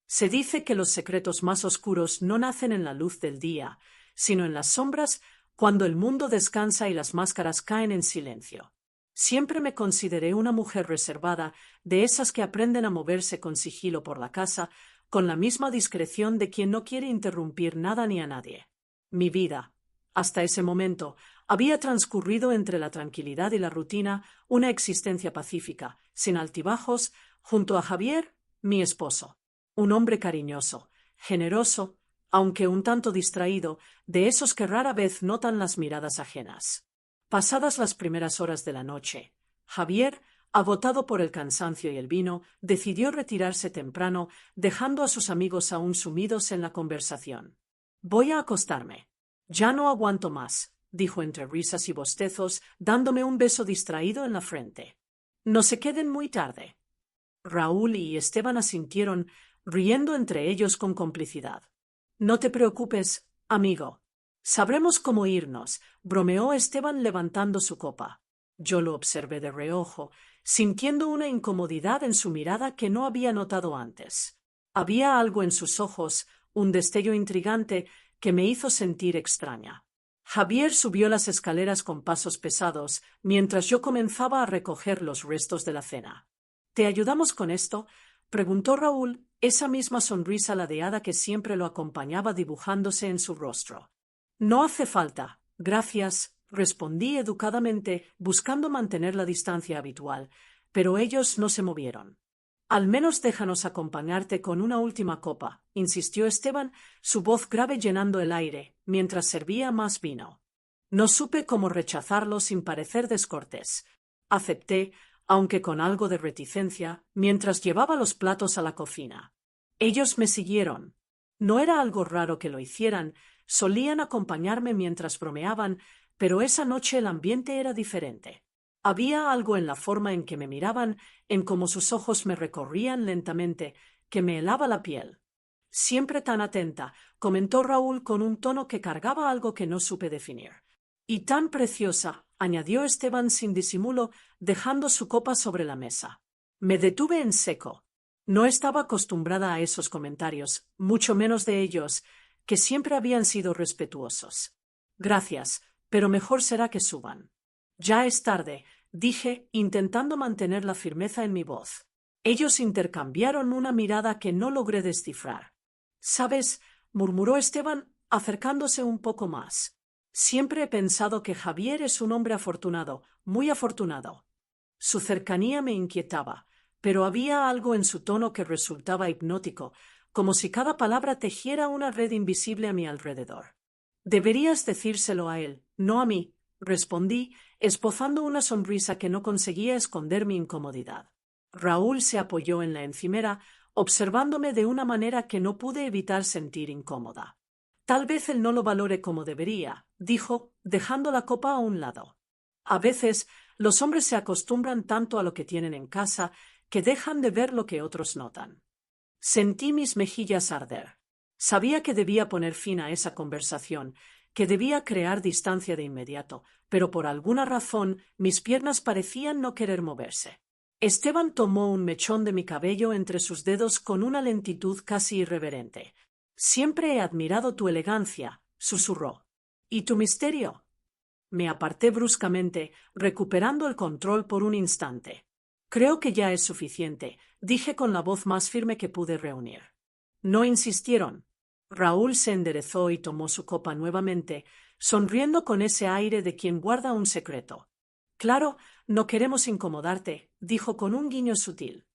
Se dice que los secretos más oscuros no nacen en la luz del día, sino en las sombras, cuando el mundo descansa y las máscaras caen en silencio. Siempre me consideré una mujer reservada, de esas que aprenden a moverse con sigilo por la casa, con la misma discreción de quien no quiere interrumpir nada ni a nadie. Mi vida, hasta ese momento, había transcurrido entre la tranquilidad y la rutina, una existencia pacífica, sin altibajos, junto a Javier, mi esposo. Un hombre cariñoso, generoso, aunque un tanto distraído, de esos que rara vez notan las miradas ajenas. Pasadas las primeras horas de la noche, Javier, agotado por el cansancio y el vino, decidió retirarse temprano, dejando a sus amigos aún sumidos en la conversación. «Voy a acostarme. Ya no aguanto más», dijo entre risas y bostezos, dándome un beso distraído en la frente. «No se queden muy tarde». Raúl y Esteban asintieron, riendo entre ellos con complicidad. «No te preocupes, amigo. Sabremos cómo irnos», bromeó Esteban levantando su copa. Yo lo observé de reojo, sintiendo una incomodidad en su mirada que no había notado antes. Había algo en sus ojos, un destello intrigante, que me hizo sentir extraña. Javier subió las escaleras con pasos pesados, mientras yo comenzaba a recoger los restos de la cena. «¿Te ayudamos con esto?», preguntó Raúl, esa misma sonrisa ladeada que siempre lo acompañaba dibujándose en su rostro. «No hace falta, gracias», respondí educadamente, buscando mantener la distancia habitual, pero ellos no se movieron. «Al menos déjanos acompañarte con una última copa», insistió Esteban, su voz grave llenando el aire, mientras servía más vino. No supe cómo rechazarlo sin parecer descortés. Acepté, aunque con algo de reticencia, mientras llevaba los platos a la cocina. Ellos me siguieron. No era algo raro que lo hicieran, solían acompañarme mientras bromeaban, pero esa noche el ambiente era diferente. Había algo en la forma en que me miraban, en cómo sus ojos me recorrían lentamente, que me helaba la piel. «Siempre tan atenta», comentó Raúl con un tono que cargaba algo que no supe definir. «Y tan preciosa», añadió Esteban sin disimulo, dejando su copa sobre la mesa. Me detuve en seco. No estaba acostumbrada a esos comentarios, mucho menos de ellos, que siempre habían sido respetuosos. «Gracias, pero mejor será que suban». «Ya es tarde», dije, intentando mantener la firmeza en mi voz. Ellos intercambiaron una mirada que no logré descifrar. «¿Sabes?», murmuró Esteban, acercándose un poco más. «Siempre he pensado que Javier es un hombre afortunado, muy afortunado». Su cercanía me inquietaba, pero había algo en su tono que resultaba hipnótico, como si cada palabra tejiera una red invisible a mi alrededor. «Deberías decírselo a él, no a mí», respondí, esbozando una sonrisa que no conseguía esconder mi incomodidad. Raúl se apoyó en la encimera, observándome de una manera que no pude evitar sentir incómoda. «Tal vez él no lo valore como debería», dijo, dejando la copa a un lado. «A veces los hombres se acostumbran tanto a lo que tienen en casa que dejan de ver lo que otros notan». Sentí mis mejillas arder. Sabía que debía poner fin a esa conversación, que debía crear distancia de inmediato, pero por alguna razón mis piernas parecían no querer moverse. Esteban tomó un mechón de mi cabello entre sus dedos con una lentitud casi irreverente. «Siempre he admirado tu elegancia», susurró. «¿Y tu misterio?». Me aparté bruscamente, recuperando el control por un instante. «Creo que ya es suficiente», dije con la voz más firme que pude reunir. No insistieron. Raúl se enderezó y tomó su copa nuevamente, sonriendo con ese aire de quien guarda un secreto. «Claro, no queremos incomodarte», dijo con un guiño sutil.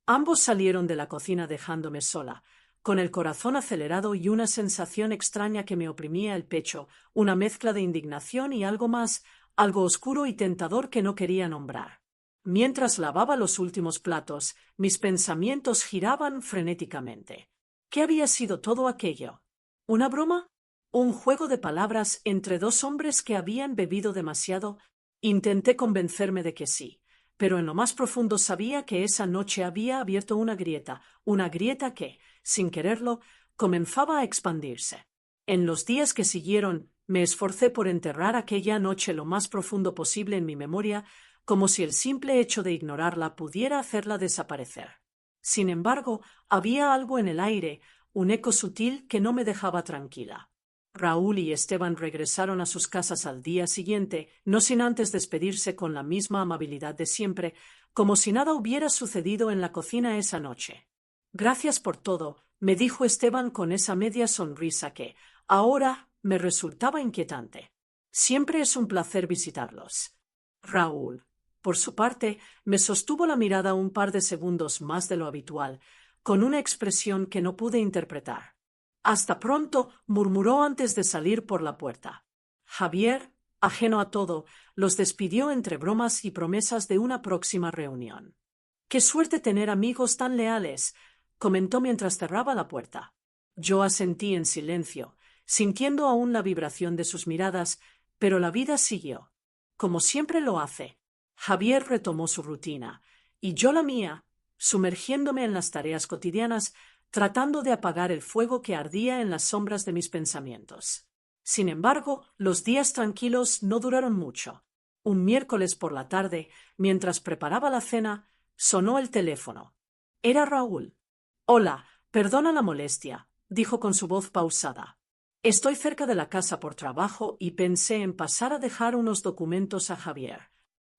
Ambos salieron de la cocina dejándome sola, con el corazón acelerado y una sensación extraña que me oprimía el pecho, una mezcla de indignación y algo más, algo oscuro y tentador que no quería nombrar. Mientras lavaba los últimos platos, mis pensamientos giraban frenéticamente. ¿Qué había sido todo aquello? ¿Una broma? ¿Un juego de palabras entre dos hombres que habían bebido demasiado? Intenté convencerme de que sí, pero en lo más profundo sabía que esa noche había abierto una grieta que, sin quererlo, comenzaba a expandirse. En los días que siguieron, me esforcé por enterrar aquella noche lo más profundo posible en mi memoria, como si el simple hecho de ignorarla pudiera hacerla desaparecer. Sin embargo, había algo en el aire, un eco sutil que no me dejaba tranquila. Raúl y Esteban regresaron a sus casas al día siguiente, no sin antes despedirse con la misma amabilidad de siempre, como si nada hubiera sucedido en la cocina esa noche. Gracias por todo, me dijo Esteban con esa media sonrisa que, ahora, me resultaba inquietante. Siempre es un placer visitarlos. Raúl, por su parte, me sostuvo la mirada un par de segundos más de lo habitual, con una expresión que no pude interpretar. Hasta pronto, murmuró antes de salir por la puerta. Javier, ajeno a todo, los despidió entre bromas y promesas de una próxima reunión. Qué suerte tener amigos tan leales, comentó mientras cerraba la puerta. Yo asentí en silencio, sintiendo aún la vibración de sus miradas, pero la vida siguió. Como siempre lo hace. Javier retomó su rutina, y yo la mía, sumergiéndome en las tareas cotidianas, tratando de apagar el fuego que ardía en las sombras de mis pensamientos. Sin embargo, los días tranquilos no duraron mucho. Un miércoles por la tarde, mientras preparaba la cena, sonó el teléfono. Era Raúl. Hola, perdona la molestia, dijo con su voz pausada. Estoy cerca de la casa por trabajo y pensé en pasar a dejar unos documentos a Javier.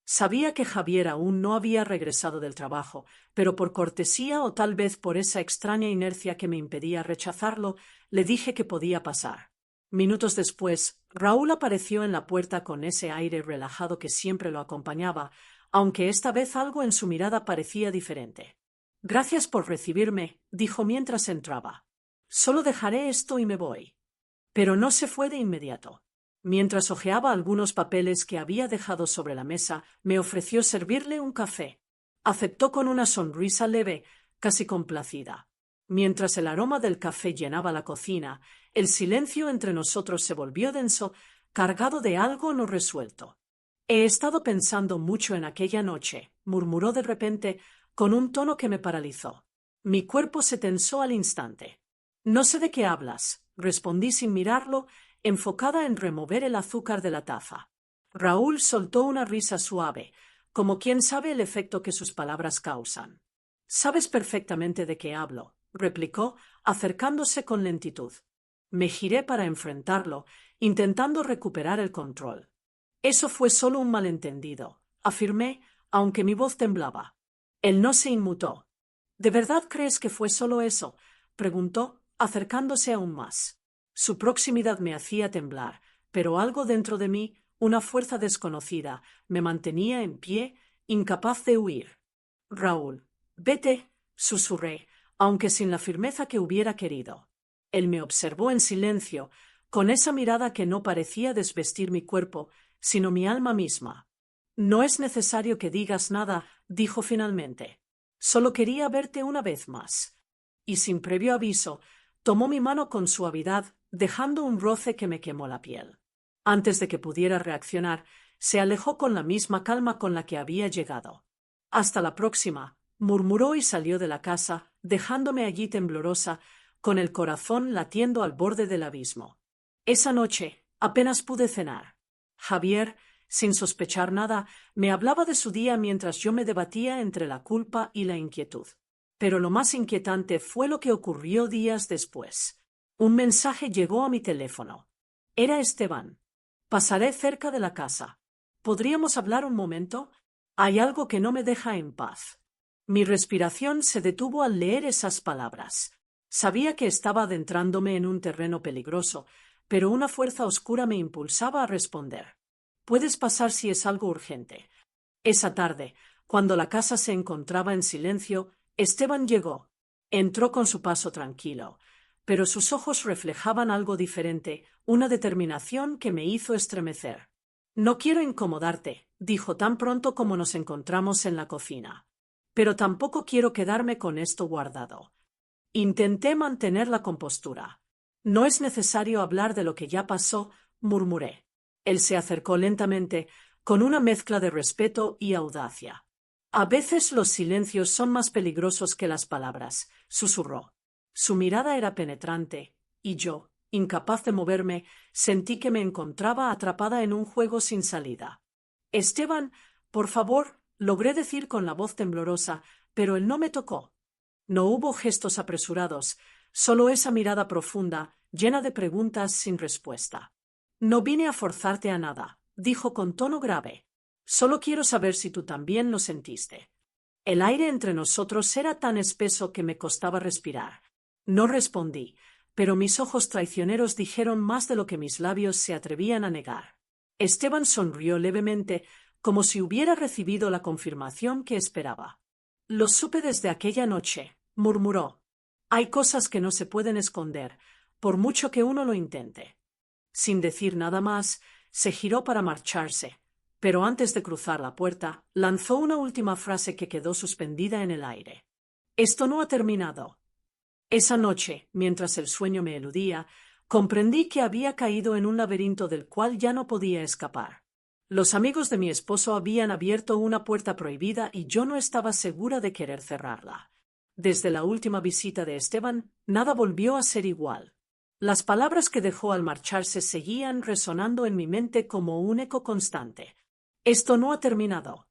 Sabía que Javier aún no había regresado del trabajo, pero por cortesía o tal vez por esa extraña inercia que me impedía rechazarlo, le dije que podía pasar. Minutos después, Raúl apareció en la puerta con ese aire relajado que siempre lo acompañaba, aunque esta vez algo en su mirada parecía diferente. Gracias por recibirme, dijo mientras entraba. Solo dejaré esto y me voy. Pero no se fue de inmediato. Mientras hojeaba algunos papeles que había dejado sobre la mesa, me ofreció servirle un café. Aceptó con una sonrisa leve, casi complacida. Mientras el aroma del café llenaba la cocina, el silencio entre nosotros se volvió denso, cargado de algo no resuelto. He estado pensando mucho en aquella noche, murmuró de repente, con un tono que me paralizó. Mi cuerpo se tensó al instante. No sé de qué hablas, respondí sin mirarlo, enfocada en remover el azúcar de la taza. Raúl soltó una risa suave, como quien sabe el efecto que sus palabras causan. Sabes perfectamente de qué hablo, replicó, acercándose con lentitud. Me giré para enfrentarlo, intentando recuperar el control. Eso fue solo un malentendido, afirmé, aunque mi voz temblaba. Él no se inmutó. ¿De verdad crees que fue solo eso?, preguntó, acercándose aún más. Su proximidad me hacía temblar, pero algo dentro de mí, una fuerza desconocida, me mantenía en pie, incapaz de huir. Raúl, vete, susurré, aunque sin la firmeza que hubiera querido. Él me observó en silencio, con esa mirada que no parecía desvestir mi cuerpo, sino mi alma misma. No es necesario que digas nada, dijo finalmente. Solo quería verte una vez más. Y sin previo aviso, tomó mi mano con suavidad, dejando un roce que me quemó la piel. Antes de que pudiera reaccionar, se alejó con la misma calma con la que había llegado. Hasta la próxima, murmuró y salió de la casa, dejándome allí temblorosa, con el corazón latiendo al borde del abismo. Esa noche apenas pude cenar. Javier, sin sospechar nada, me hablaba de su día mientras yo me debatía entre la culpa y la inquietud. Pero lo más inquietante fue lo que ocurrió días después. Un mensaje llegó a mi teléfono. Era Esteban. Pasaré cerca de la casa. ¿Podríamos hablar un momento? Hay algo que no me deja en paz. Mi respiración se detuvo al leer esas palabras. Sabía que estaba adentrándome en un terreno peligroso, pero una fuerza oscura me impulsaba a responder. Puedes pasar si es algo urgente. Esa tarde, cuando la casa se encontraba en silencio, Esteban llegó. Entró con su paso tranquilo, pero sus ojos reflejaban algo diferente, una determinación que me hizo estremecer. No quiero incomodarte, dijo tan pronto como nos encontramos en la cocina. Pero tampoco quiero quedarme con esto guardado. Intenté mantener la compostura. No es necesario hablar de lo que ya pasó, murmuré. Él se acercó lentamente, con una mezcla de respeto y audacia. A veces los silencios son más peligrosos que las palabras, susurró. Su mirada era penetrante, y yo, incapaz de moverme, sentí que me encontraba atrapada en un juego sin salida. Esteban, por favor, logré decir con la voz temblorosa, pero él no me tocó. No hubo gestos apresurados, solo esa mirada profunda, llena de preguntas sin respuesta. No vine a forzarte a nada, dijo con tono grave. Solo quiero saber si tú también lo sentiste. El aire entre nosotros era tan espeso que me costaba respirar. No respondí, pero mis ojos traicioneros dijeron más de lo que mis labios se atrevían a negar. Esteban sonrió levemente, como si hubiera recibido la confirmación que esperaba. Lo supe desde aquella noche, murmuró. Hay cosas que no se pueden esconder, por mucho que uno lo intente. Sin decir nada más, se giró para marcharse, pero antes de cruzar la puerta, lanzó una última frase que quedó suspendida en el aire. Esto no ha terminado. Esa noche, mientras el sueño me eludía, comprendí que había caído en un laberinto del cual ya no podía escapar. Los amigos de mi esposo habían abierto una puerta prohibida y yo no estaba segura de querer cerrarla. Desde la última visita de Esteban, nada volvió a ser igual. Las palabras que dejó al marcharse seguían resonando en mi mente como un eco constante. Esto no ha terminado.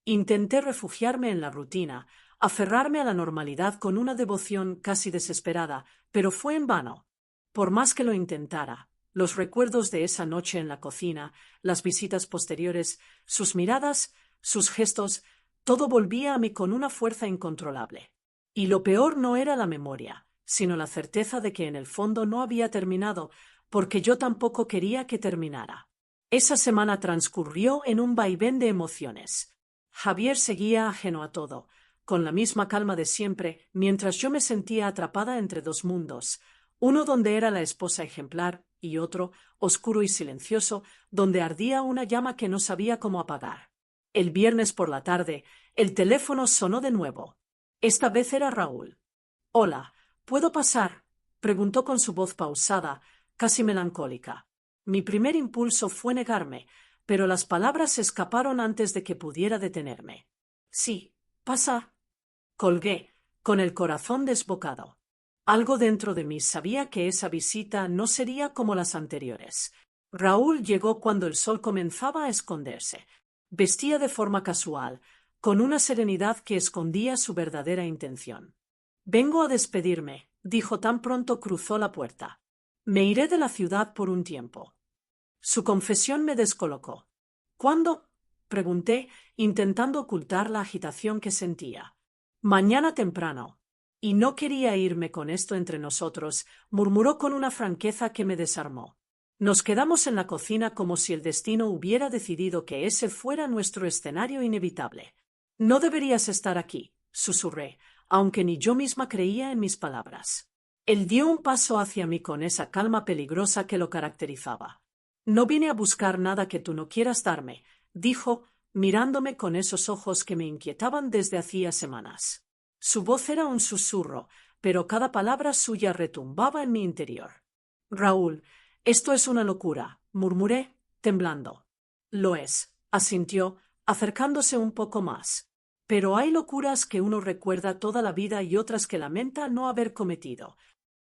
Intenté refugiarme en la rutina, aferrarme a la normalidad con una devoción casi desesperada, pero fue en vano. Por más que lo intentara, los recuerdos de esa noche en la cocina, las visitas posteriores, sus miradas, sus gestos, todo volvía a mí con una fuerza incontrolable. Y lo peor no era la memoria, sino la certeza de que en el fondo no había terminado, porque yo tampoco quería que terminara. Esa semana transcurrió en un vaivén de emociones. Javier seguía ajeno a todo, con la misma calma de siempre, mientras yo me sentía atrapada entre dos mundos, uno donde era la esposa ejemplar y otro, oscuro y silencioso, donde ardía una llama que no sabía cómo apagar. El viernes por la tarde, el teléfono sonó de nuevo. Esta vez era Raúl. «Hola, ¿puedo pasar?», preguntó con su voz pausada, casi melancólica. Mi primer impulso fue negarme, pero las palabras se escaparon antes de que pudiera detenerme. «Sí, pasa». Colgué, con el corazón desbocado. Algo dentro de mí sabía que esa visita no sería como las anteriores. Raúl llegó cuando el sol comenzaba a esconderse. Vestía de forma casual, con una serenidad que escondía su verdadera intención. «Vengo a despedirme», dijo tan pronto cruzó la puerta. «Me iré de la ciudad por un tiempo». Su confesión me descolocó. «¿Cuándo?», pregunté, intentando ocultar la agitación que sentía. «Mañana temprano». «Y no quería irme con esto entre nosotros», murmuró con una franqueza que me desarmó. Nos quedamos en la cocina como si el destino hubiera decidido que ese fuera nuestro escenario inevitable. «No deberías estar aquí», susurré, aunque ni yo misma creía en mis palabras. Él dio un paso hacia mí con esa calma peligrosa que lo caracterizaba. «No vine a buscar nada que tú no quieras darme», dijo, mirándome con esos ojos que me inquietaban desde hacía semanas. Su voz era un susurro, pero cada palabra suya retumbaba en mi interior. «Raúl, esto es una locura», murmuré, temblando. «Lo es», asintió, acercándose un poco más. «Pero hay locuras que uno recuerda toda la vida y otras que lamenta no haber cometido».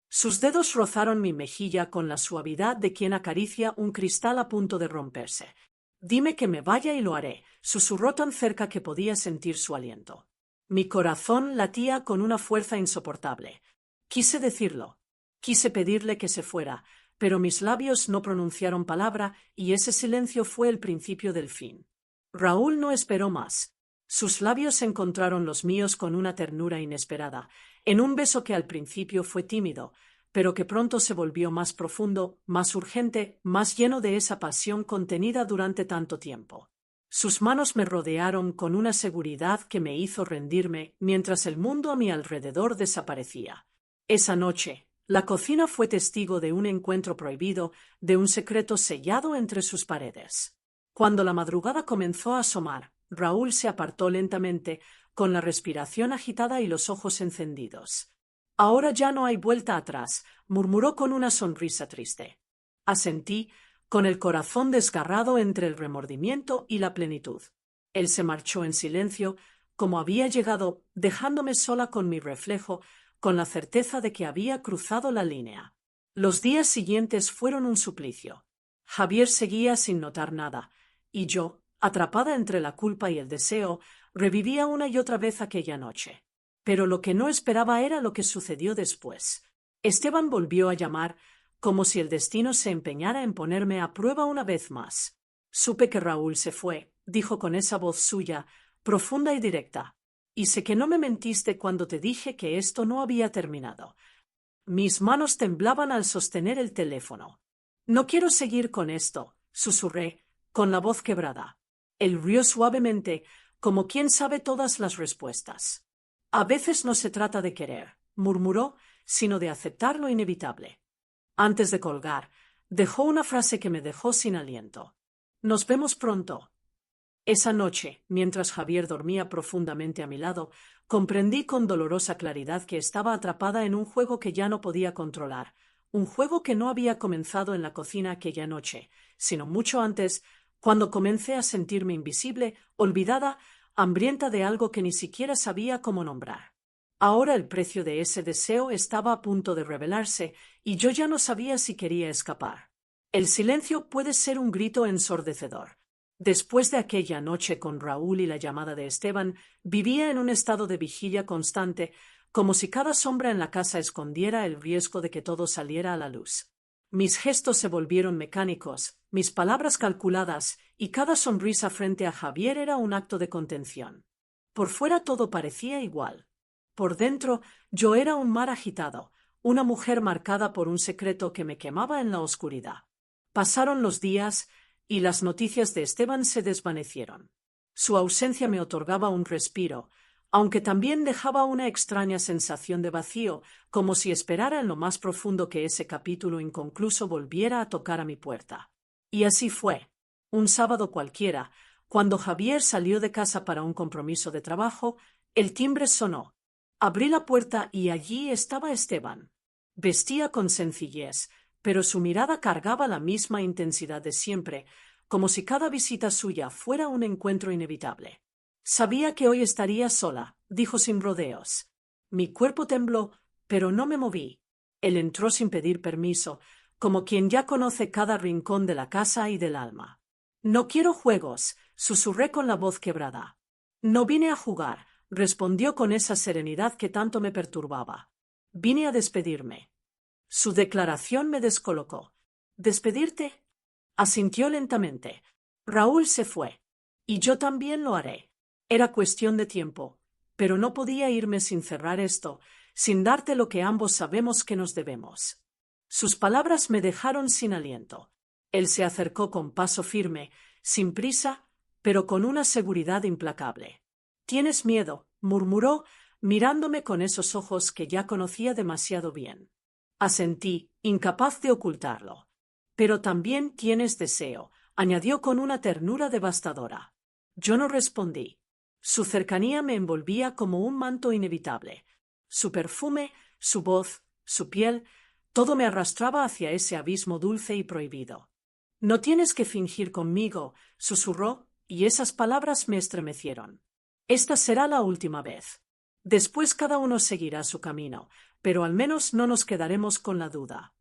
Sus dedos rozaron mi mejilla con la suavidad de quien acaricia un cristal a punto de romperse. «Dime que me vaya y lo haré», susurró tan cerca que podía sentir su aliento. Mi corazón latía con una fuerza insoportable. Quise decirlo. Quise pedirle que se fuera, pero mis labios no pronunciaron palabra y ese silencio fue el principio del fin. Raúl no esperó más. Sus labios encontraron los míos con una ternura inesperada, en un beso que al principio fue tímido, pero que pronto se volvió más profundo, más urgente, más lleno de esa pasión contenida durante tanto tiempo. Sus manos me rodearon con una seguridad que me hizo rendirme mientras el mundo a mi alrededor desaparecía. Esa noche, la cocina fue testigo de un encuentro prohibido, de un secreto sellado entre sus paredes. Cuando la madrugada comenzó a asomar, Raúl se apartó lentamente, con la respiración agitada y los ojos encendidos. «Ahora ya no hay vuelta atrás», murmuró con una sonrisa triste. Asentí, con el corazón desgarrado entre el remordimiento y la plenitud. Él se marchó en silencio, como había llegado, dejándome sola con mi reflejo, con la certeza de que había cruzado la línea. Los días siguientes fueron un suplicio. Javier seguía sin notar nada, y yo, atrapada entre la culpa y el deseo, revivía una y otra vez aquella noche. Pero lo que no esperaba era lo que sucedió después. Esteban volvió a llamar, como si el destino se empeñara en ponerme a prueba una vez más. Supe que Raúl se fue, dijo con esa voz suya, profunda y directa. Y sé que no me mentiste cuando te dije que esto no había terminado. Mis manos temblaban al sostener el teléfono. No quiero seguir con esto, susurré, con la voz quebrada. Él rió suavemente, como quien sabe todas las respuestas. A veces no se trata de querer, murmuró, sino de aceptar lo inevitable. Antes de colgar, dejó una frase que me dejó sin aliento. Nos vemos pronto. Esa noche, mientras Javier dormía profundamente a mi lado, comprendí con dolorosa claridad que estaba atrapada en un juego que ya no podía controlar, un juego que no había comenzado en la cocina aquella noche, sino mucho antes, cuando comencé a sentirme invisible, olvidada, hambrienta de algo que ni siquiera sabía cómo nombrar. Ahora el precio de ese deseo estaba a punto de revelarse, y yo ya no sabía si quería escapar. El silencio puede ser un grito ensordecedor. Después de aquella noche con Raúl y la llamada de Esteban, vivía en un estado de vigilia constante, como si cada sombra en la casa escondiera el riesgo de que todo saliera a la luz. Mis gestos se volvieron mecánicos, mis palabras calculadas, y cada sonrisa frente a Javier era un acto de contención. Por fuera todo parecía igual. Por dentro yo era un mar agitado, una mujer marcada por un secreto que me quemaba en la oscuridad. Pasaron los días y las noticias de Esteban se desvanecieron. Su ausencia me otorgaba un respiro, aunque también dejaba una extraña sensación de vacío, como si esperara en lo más profundo que ese capítulo inconcluso volviera a tocar a mi puerta. Y así fue. Un sábado cualquiera, cuando Javier salió de casa para un compromiso de trabajo, el timbre sonó. Abrí la puerta y allí estaba Esteban. Vestía con sencillez, pero su mirada cargaba la misma intensidad de siempre, como si cada visita suya fuera un encuentro inevitable. Sabía que hoy estaría sola, dijo sin rodeos. Mi cuerpo tembló, pero no me moví. Él entró sin pedir permiso, como quien ya conoce cada rincón de la casa y del alma. No quiero juegos, susurré con la voz quebrada. No vine a jugar, respondió con esa serenidad que tanto me perturbaba. Vine a despedirme. Su declaración me descolocó. ¿Despedirte? Asintió lentamente. Raúl se fue. Y yo también lo haré. Era cuestión de tiempo, pero no podía irme sin cerrar esto, sin darte lo que ambos sabemos que nos debemos. Sus palabras me dejaron sin aliento. Él se acercó con paso firme, sin prisa, pero con una seguridad implacable. «Tienes miedo», murmuró, mirándome con esos ojos que ya conocía demasiado bien. Asentí, incapaz de ocultarlo. «Pero también tienes deseo», añadió con una ternura devastadora. Yo no respondí. Su cercanía me envolvía como un manto inevitable. Su perfume, su voz, su piel, todo me arrastraba hacia ese abismo dulce y prohibido. «No tienes que fingir conmigo», susurró, y esas palabras me estremecieron. «Esta será la última vez. Después cada uno seguirá su camino, pero al menos no nos quedaremos con la duda».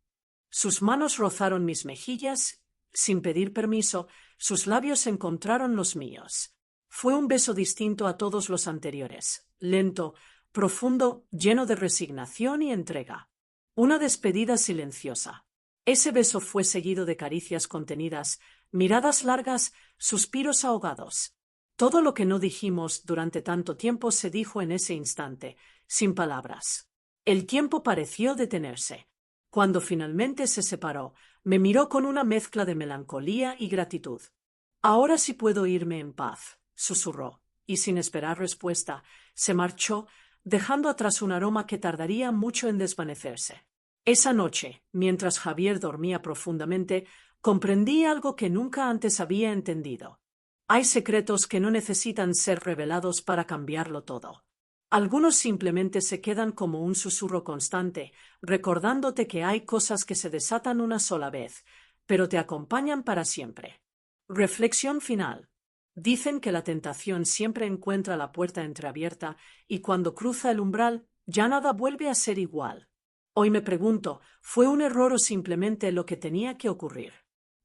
Sus manos rozaron mis mejillas, sin pedir permiso, sus labios encontraron los míos. Fue un beso distinto a todos los anteriores, lento, profundo, lleno de resignación y entrega. Una despedida silenciosa. Ese beso fue seguido de caricias contenidas, miradas largas, suspiros ahogados. Todo lo que no dijimos durante tanto tiempo se dijo en ese instante, sin palabras. El tiempo pareció detenerse. Cuando finalmente se separó, me miró con una mezcla de melancolía y gratitud. «Ahora sí puedo irme en paz», susurró, y sin esperar respuesta, se marchó, dejando atrás un aroma que tardaría mucho en desvanecerse. Esa noche, mientras Javier dormía profundamente, comprendí algo que nunca antes había entendido. Hay secretos que no necesitan ser revelados para cambiarlo todo. Algunos simplemente se quedan como un susurro constante, recordándote que hay cosas que se desatan una sola vez, pero te acompañan para siempre. Reflexión final. Dicen que la tentación siempre encuentra la puerta entreabierta y cuando cruza el umbral ya nada vuelve a ser igual. Hoy me pregunto, ¿fue un error o simplemente lo que tenía que ocurrir?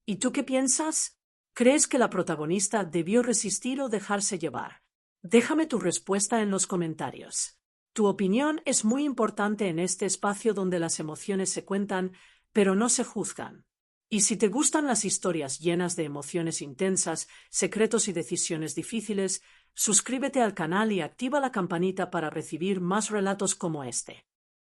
¿Y tú qué piensas? ¿Crees que la protagonista debió resistir o dejarse llevar? Déjame tu respuesta en los comentarios. Tu opinión es muy importante en este espacio donde las emociones se cuentan, pero no se juzgan. Y si te gustan las historias llenas de emociones intensas, secretos y decisiones difíciles, suscríbete al canal y activa la campanita para recibir más relatos como este.